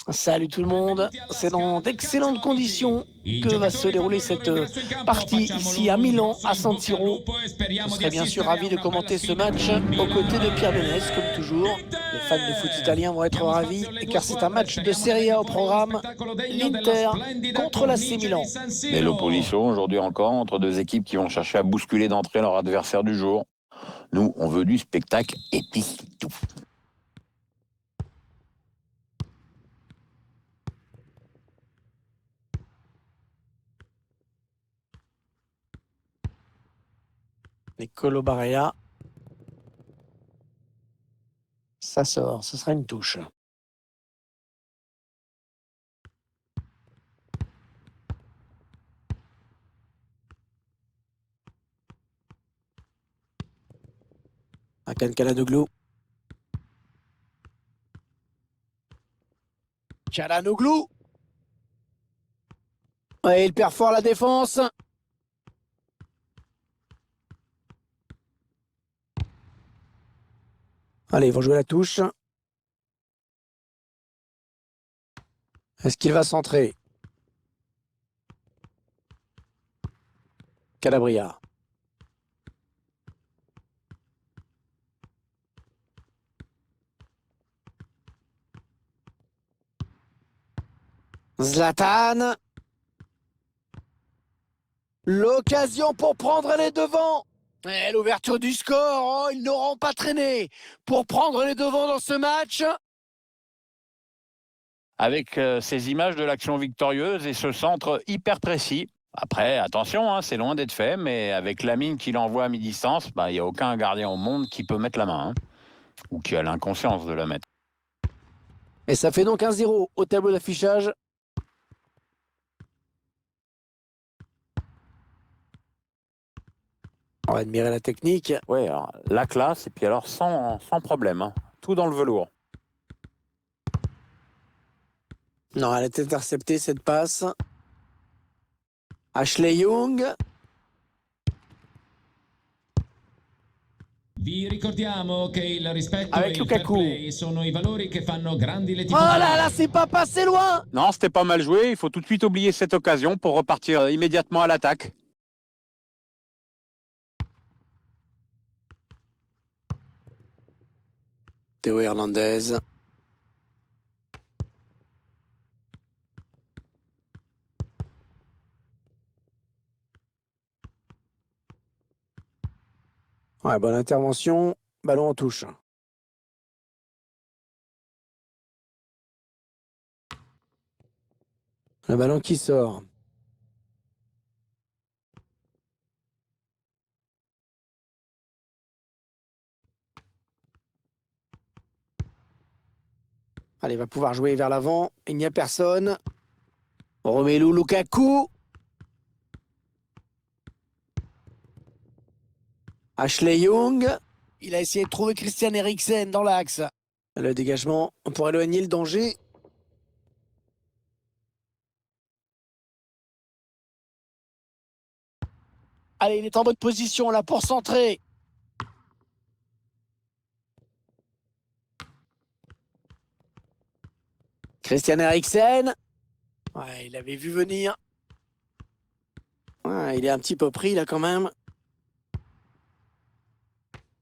Salut tout le monde, c'est dans d'excellentes conditions que va se dérouler cette partie ici à Milan, à San Siro. Je serai bien sûr ravi de commenter ce match aux côtés de Pierre Ménès, comme toujours. Les fans de foot italien vont être ravis, car c'est un match de Serie A au programme. L'Inter contre l'AC Milan. Belle opposition aujourd'hui encore entre deux équipes qui vont chercher à bousculer d'entrée leur adversaire du jour. Nous, on veut du spectacle et puis c'est tout. Nicolo Barella. Ça sort, ce sera une touche. Hakan Çalhanoğlu. Çalhanoğlu. Et il perd fort la défense. Allez, ils vont jouer la touche. Est-ce qu'il va centrer? Calabria. Zlatan. L'occasion pour prendre les devants. Et l'ouverture du score. Oh, ils n'auront pas traîné pour prendre les devants dans ce match. Avec ces images de l'action victorieuse et ce centre hyper précis. Après, attention, hein, c'est loin d'être fait, mais avec la mine qu'il envoie à mi-distance, il n'y a aucun gardien au monde qui peut mettre la main, hein, ou qui a l'inconscience de la mettre. Et ça fait donc 1-0 au tableau d'affichage. On va admirer la technique. Oui, alors, la classe, et puis alors sans problème, hein, tout dans le velours. Non, elle est interceptée cette passe. Ashley Young. Vi ricordiamo che il rispetto Avec e il fair Lukaku. play sono i valori che fanno grandi le Oh tifoserie. là là, c'est pas passé loin. Non, c'était pas mal joué. Il faut tout de suite oublier cette occasion pour repartir immédiatement à l'attaque. Théo Hernandez. Ouais, bonne intervention. Ballon en touche. Le ballon qui sort. Allez, il va pouvoir jouer vers l'avant. Il n'y a personne. Romelu Lukaku. Ashley Young. Il a essayé de trouver Christian Eriksen dans l'axe. Le dégagement pour éloigner le danger. Allez, il est en bonne position là pour centrer. Christian Eriksen. Ouais, il avait vu venir. Ouais, il est un petit peu pris là quand même.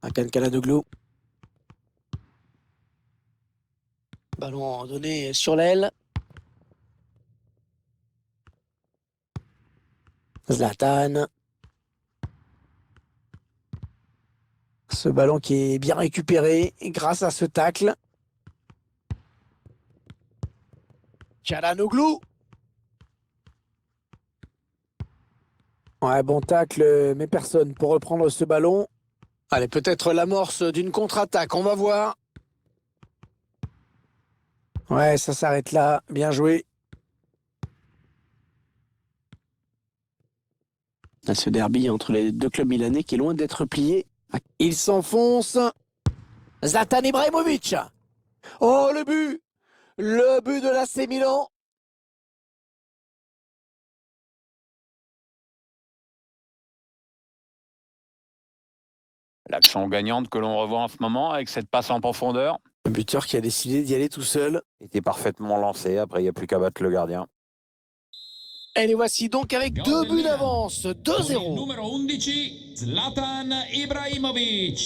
Hakan Çalhanoğlu. Ballon donné sur l'aile. Zlatan. Ce ballon qui est bien récupéré grâce à ce tacle. Çalhanoğlu. Ouais, bon tacle, mais personne pour reprendre ce ballon. Allez, peut-être l'amorce d'une contre-attaque, on va voir. Ouais, ça s'arrête là. Bien joué. Ce derby entre les deux clubs milanais qui est loin d'être plié. Il s'enfonce. Zlatan Ibrahimovic. Oh, le but! Le but de l'AC Milan. L'action gagnante que l'on revoit en ce moment avec cette passe en profondeur. buteur qui a décidé d'y aller tout seul. Il était parfaitement lancé. Après, il n'y a plus qu'à battre le gardien. Et les voici donc avec Gol 2 del buts Milan. d'avance, Con il 2-0. numero 11, Zlatan Ibrahimovic.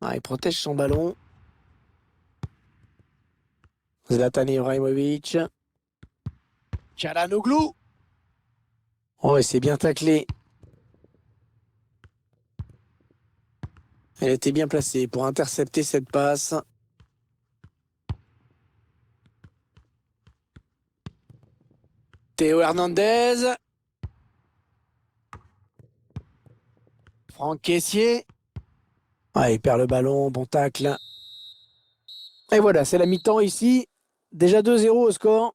Ah, il protège son ballon. Zlatan Ibrahimovic. Çalhanoğlu. Oh, et c'est bien taclé. Elle était bien placée pour intercepter cette passe. Théo Hernandez. Franck Kessié. Ah, il perd le ballon, bon tacle. Et voilà, c'est la mi-temps ici. Déjà 2-0 au score.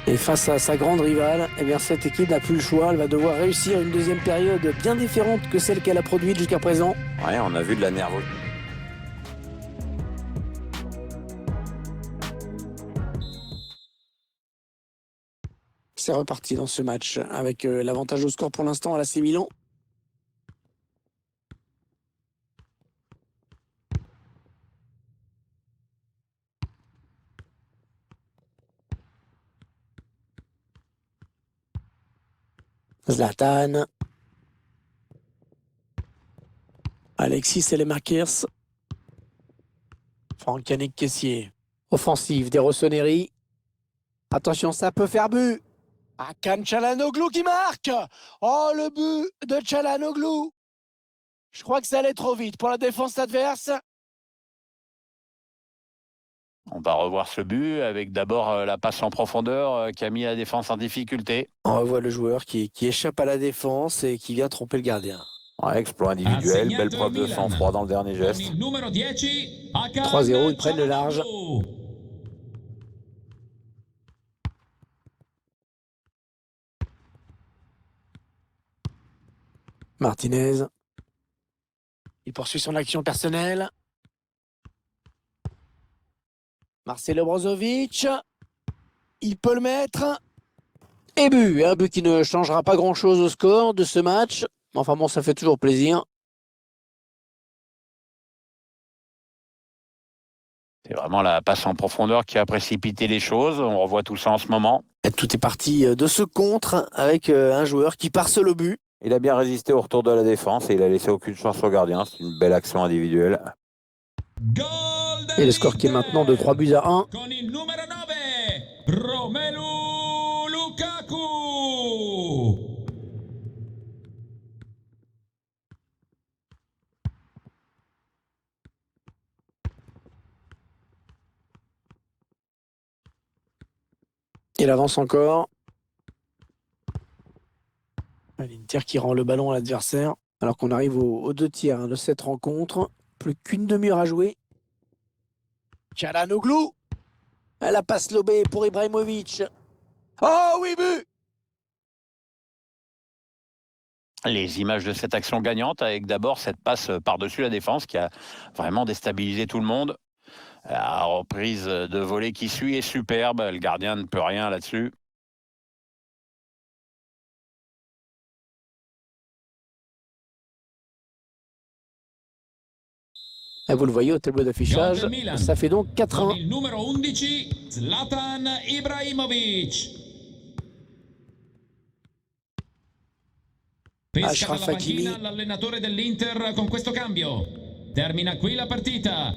Et face à sa grande rivale, eh bien cette équipe n'a plus le choix. Elle va devoir réussir une deuxième période bien différente que celle qu'elle a produite jusqu'à présent. Ouais, on a vu de la nervosité. C'est reparti dans ce match avec l'avantage au score pour l'instant à l'AC Milan. Zlatan. Alexis Selemakers. Franck Yannick Kessié. Offensive des Rossoneri. Attention, ça peut faire but. Hakan Çalhanoğlu qui marque. Oh, le but de Çalhanoğlu. Je crois que ça allait trop vite pour la défense adverse. On va revoir ce but avec d'abord la passe en profondeur qui a mis la défense en difficulté. On revoit le joueur qui échappe à la défense et qui vient tromper le gardien. Ouais, exploit individuel, belle preuve de sang-froid dans le dernier Con geste. il numero 10, Hakan 3-0, ils prennent le large. Çalhanoğlu. Martinez. Il poursuit son action personnelle. Marcelo Brozovic. Il peut le mettre. Et but. Un but qui ne changera pas grand-chose au score de ce match. Enfin bon, ça fait toujours plaisir. C'est vraiment la passe en profondeur qui a précipité les choses. On revoit tout ça en ce moment. Et tout est parti de ce contre avec un joueur qui part seul au but. Il a bien résisté au retour de la défense et il a laissé aucune chance au gardien. C'est une belle action individuelle. Gol Et le score qui est maintenant de 3 buts à 1. Con il numero 9, Romelu Lukaku. Il avance encore. L'Inter qui rend le ballon à l'adversaire. Alors qu'on arrive aux 2 tiers de cette rencontre. Plus qu'une demi-heure à jouer. Çalhanoğlu. La passe lobée pour Ibrahimovic. Oh oui, but! Les images de cette action gagnante avec d'abord cette passe par-dessus la défense qui a vraiment déstabilisé tout le monde. La reprise de volée qui suit est superbe. Le gardien ne peut rien là-dessus. Et vous le voyez au tableau d'affichage. Gol del Milan. Ça fait donc Con 4-1. il numero 11, Zlatan Ibrahimovic. Pesca Achraf dalla panchina Hakimi. l'allenatore dell'Inter con questo cambio. Termina qui la partita.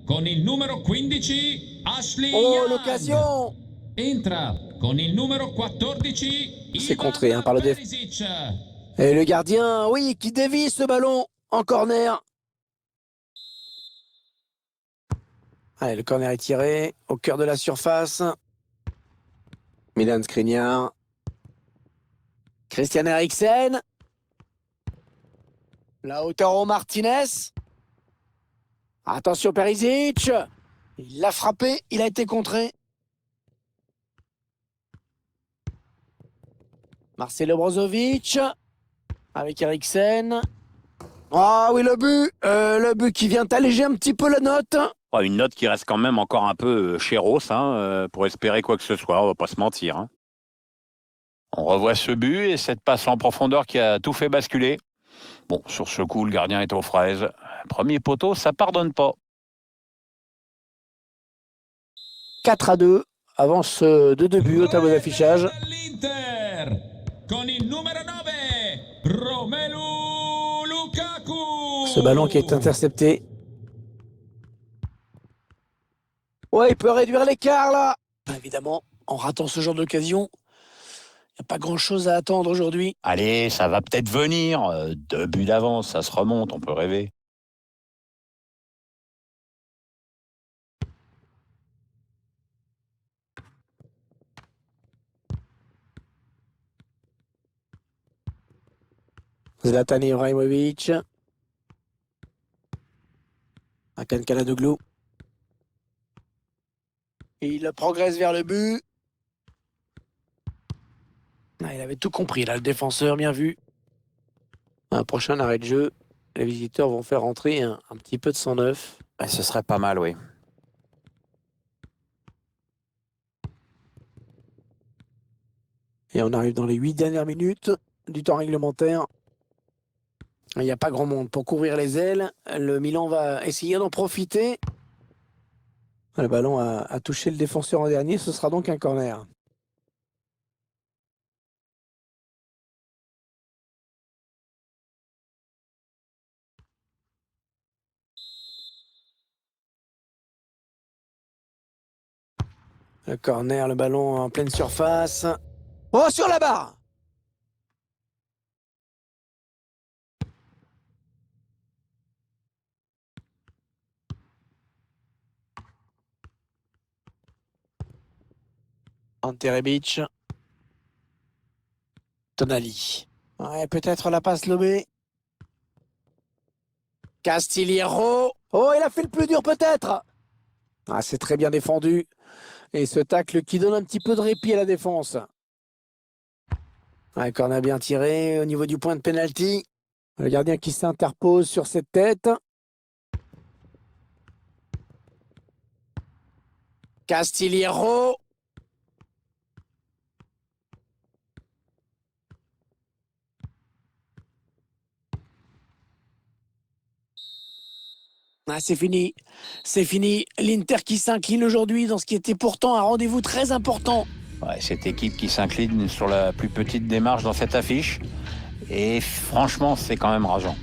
Con il numero 15, Ashley Oh, Young. l'occasion! Entra con il numero 14, C'est Ivan contré par le Perisic. Et le gardien, oui, qui dévie ce ballon en corner. Allez, le corner est tiré au cœur de la surface. Milan Skriniar. Christian Eriksen. Lautaro Martinez. Attention Perisic. Il l'a frappé, il a été contré. Marcelo Brozovic avec Eriksen. Ah oui, le but qui vient alléger un petit peu la note. Une note qui reste quand même encore un peu chéros, pour espérer quoi que ce soit, on va pas se mentir. Hein. On revoit ce but et cette passe en profondeur qui a tout fait basculer. Bon, sur ce coup, le gardien est aux fraises. Premier poteau, ça pardonne pas. 4-2, avance de 2 buts au tableau d'affichage. L'Inter con il numero 9, Romelu Lukaku. Ce ballon qui est intercepté. Ouais, il peut réduire l'écart là. Évidemment, en ratant ce genre d'occasion, il n'y a pas grand-chose à attendre aujourd'hui. Allez, ça va peut-être venir. 2 buts d'avance, ça se remonte, on peut rêver. Zlatan Ibrahimovic. Hakan Çalhanoğlu. Il progresse vers le but. Ah, il avait tout compris là, le défenseur, bien vu. Un prochain arrêt de jeu. Les visiteurs vont faire entrer un petit peu de sang neuf. Ce serait pas mal, oui. Et on arrive dans les 8 dernières minutes du temps réglementaire. Il n'y a pas grand monde pour couvrir les ailes. Le Milan va essayer d'en profiter. Le ballon a touché le défenseur en dernier. Ce sera donc un corner. Le corner, le ballon en pleine surface. Oh, sur la barre! Ante Rebic. Tonali. Ouais, peut-être la passe lobée. Castillejo. Oh, il a fait le plus dur peut-être. Ah, c'est très bien défendu. Et ce tacle qui donne un petit peu de répit à la défense. Ouais, corner bien tiré au niveau du point de pénalty. Le gardien qui s'interpose sur cette tête. Castillejo. Ah, c'est fini. C'est fini. L'Inter qui s'incline aujourd'hui dans ce qui était pourtant un rendez-vous très important. Ouais, cette équipe qui s'incline sur la plus petite démarche dans cette affiche. Et franchement, c'est quand même rageant.